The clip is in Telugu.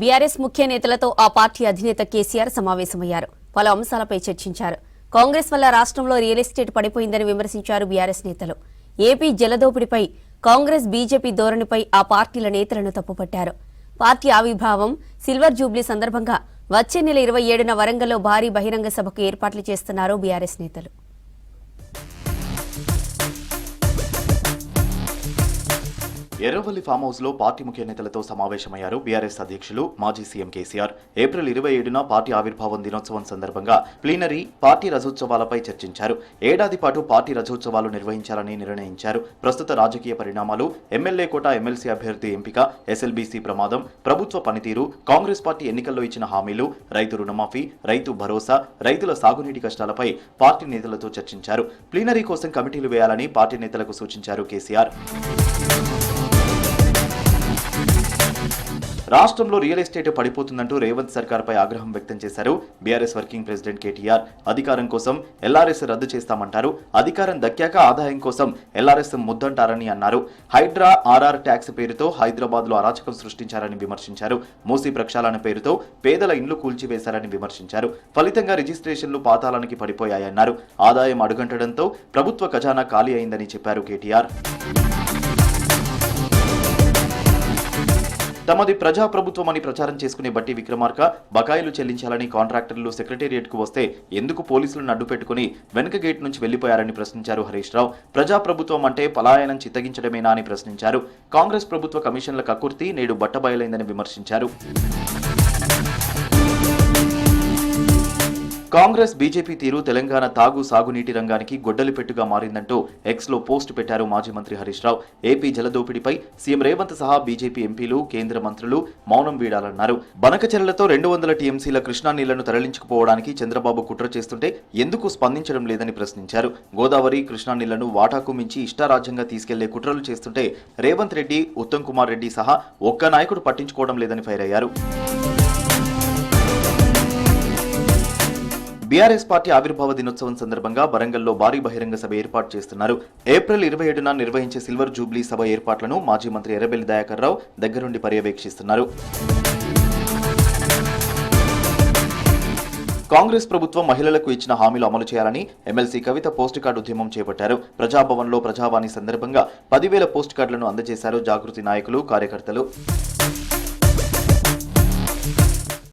బీఆర్ఎస్ ముఖ్య నేతలతో ఆ పార్టీ అధినేత కేసీఆర్ సమావేశమయ్యారు. పలు అంశాలపై చర్చించారు. కాంగ్రెస్ వల్ల రాష్ట్రంలో రియల్ ఎస్టేట్ పడిపోయిందని విమర్శించారు బీఆర్ఎస్ నేతలు. ఏపీ జలదోపిడిపై కాంగ్రెస్ బీజేపీ ధోరణిపై ఆ పార్టీల నేతలను తప్పుపట్టారు. పార్టీ ఆవిర్భావం సిల్వర్ జూబ్లీ సందర్భంగా వచ్చే నెల 27న వరంగల్లో భారీ బహిరంగ సభకు ఏర్పాట్లు చేస్తున్నారు బీఆర్ఎస్ నేతలు. ఎర్రవల్లి ఫామ్ హౌస్ లో పార్టీ ముఖ్య నేతలతో సమావేశమయ్యారు బీఆర్ఎస్ అధ్యక్షులు మాజీ సీఎం కేసీఆర్. ఏప్రిల్ 27న పార్టీ ఆవిర్భావం దినోత్సవం సందర్భంగా ప్లీనరీ పార్టీ రజోత్సవాలపై చర్చించారు. ఏడాది పాటు పార్టీ రజోత్సవాలు నిర్వహించాలని నిర్ణయించారు. ప్రస్తుత రాజకీయ పరిణామాలు, ఎమ్మెల్యే కోట, ఎమ్మెల్సీ అభ్యర్థి ఎంపిక, ఎస్ఎల్బీసీ ప్రమాదం, ప్రభుత్వ పనితీరు, కాంగ్రెస్ పార్టీ ఎన్నికల్లో ఇచ్చిన హామీలు, రైతు రుణమాఫీ, రైతు భరోసా, రైతుల సాగునీటి కష్టాలపై పార్టీ నేతలతో చర్చించారు. ప్లీనరీ కోసం కమిటీలు వేయాలని పార్టీ నేతలకు సూచించారు కేసీఆర్. రాష్ట్రంలో రియల్ ఎస్టేట్ పడిపోతుందంటూ రేవంత్ సర్కార్పై ఆగ్రహం వ్యక్తం చేశారు బీఆర్ఎస్ వర్కింగ్ ప్రెసిడెంట్ కేటీఆర్. అధికారం కోసం ఎల్ఆర్ఎస్ రద్దు చేస్తామంటారు, అధికారం దక్కాక ఆదాయం కోసం ఎల్ఆర్ఎస్ ముద్దంటారని అన్నారు. హైడ్రా ఆర్ఆర్ ట్యాక్స్ పేరుతో హైదరాబాద్ లో అరాచకం సృష్టించారని విమర్శించారు. మూసీ ప్రక్షాళన పేరుతో పేదల ఇండ్లు కూల్చివేశారని విమర్శించారు. ఫలితంగా రిజిస్ట్రేషన్లు పాతాళానికి పడిపోయాయన్నారు. ఆదాయం అడుగంటడంతో ప్రభుత్వ ఖజానా ఖాళీ అయిందని చెప్పారు కేటీఆర్. తమది ప్రజాప్రభుత్వమని ప్రచారం చేసుకునే బట్టి విక్రమార్క బకాయిలు చెల్లించాలని కాంట్రాక్టర్లు సెక్రటేరియట్కు వస్తే ఎందుకు పోలీసులను అడ్డుపెట్టుకుని వెనుక గేట్ నుంచి వెళ్లిపోయారని ప్రశ్నించారు హరీష్ రావు. ప్రజాప్రభుత్వం అంటే పలాయనం చిత్తగించడమేనా అని ప్రశ్నించారు. కాంగ్రెస్ ప్రభుత్వ కమిషన్ల కక్కుర్తి నేడు బట్టబయలైందని విమర్శించారు. కాంగ్రెస్ బీజేపీ తీరు తెలంగాణ తాగు సాగునీటి రంగానికి గొడ్డలిపెట్టుగా మారిందంటూ ఎక్స్లో పోస్ట్ పెట్టారు మాజీ మంత్రి హరీష్ రావు. ఏపీ జలదోపిడిపై సీఎం రేవంత్ సహా బీజేపీ ఎంపీలు, కేంద్ర మంత్రులు మౌనం వీడాలన్నారు. బనకచెర్లతో 200 టీఎంసీల కృష్ణా నీళ్లను తరలించుకుపోవడానికి చంద్రబాబు కుట్ర చేస్తుంటే ఎందుకు స్పందించడం లేదని ప్రశ్నించారు. గోదావరి, కృష్ణా నీళ్లను వాటాకు మించి ఇష్టారాజ్యంగా తీసుకెళ్లే కుట్రలు చేస్తుంటే రేవంత్ రెడ్డి, ఉత్తమ్ కుమార్ రెడ్డి సహా ఒక్క నాయకుడు పట్టించుకోవడం లేదని ఫైర్ అయ్యారు. బీఆర్ఎస్ పార్టీ ఆవిర్భావ దినోత్సవం సందర్భంగా వరంగల్లో భారీ బహిరంగ సభ ఏర్పాటు చేస్తున్నారు. ఏప్రిల్ 27న నిర్వహించే సిల్వర్ జూబ్లీ సభ ఏర్పాట్లను మాజీ మంత్రి ఎర్రబెల్లి దయాకర్ రావు దగ్గరుండి పర్యవేక్షిస్తున్నారు. కాంగ్రెస్ ప్రభుత్వం మహిళలకు ఇచ్చిన హామీలు అమలు చేయాలని ఎమ్మెల్సీ కవిత పోస్ట్ కార్డు ఉద్యమం చేపట్టారు. ప్రజాభవన్లో ప్రజావాణి సందర్భంగా 10,000 పోస్ట్ కార్డులను అందజేశారు జాగృతి నాయకులు, కార్యకర్తలు.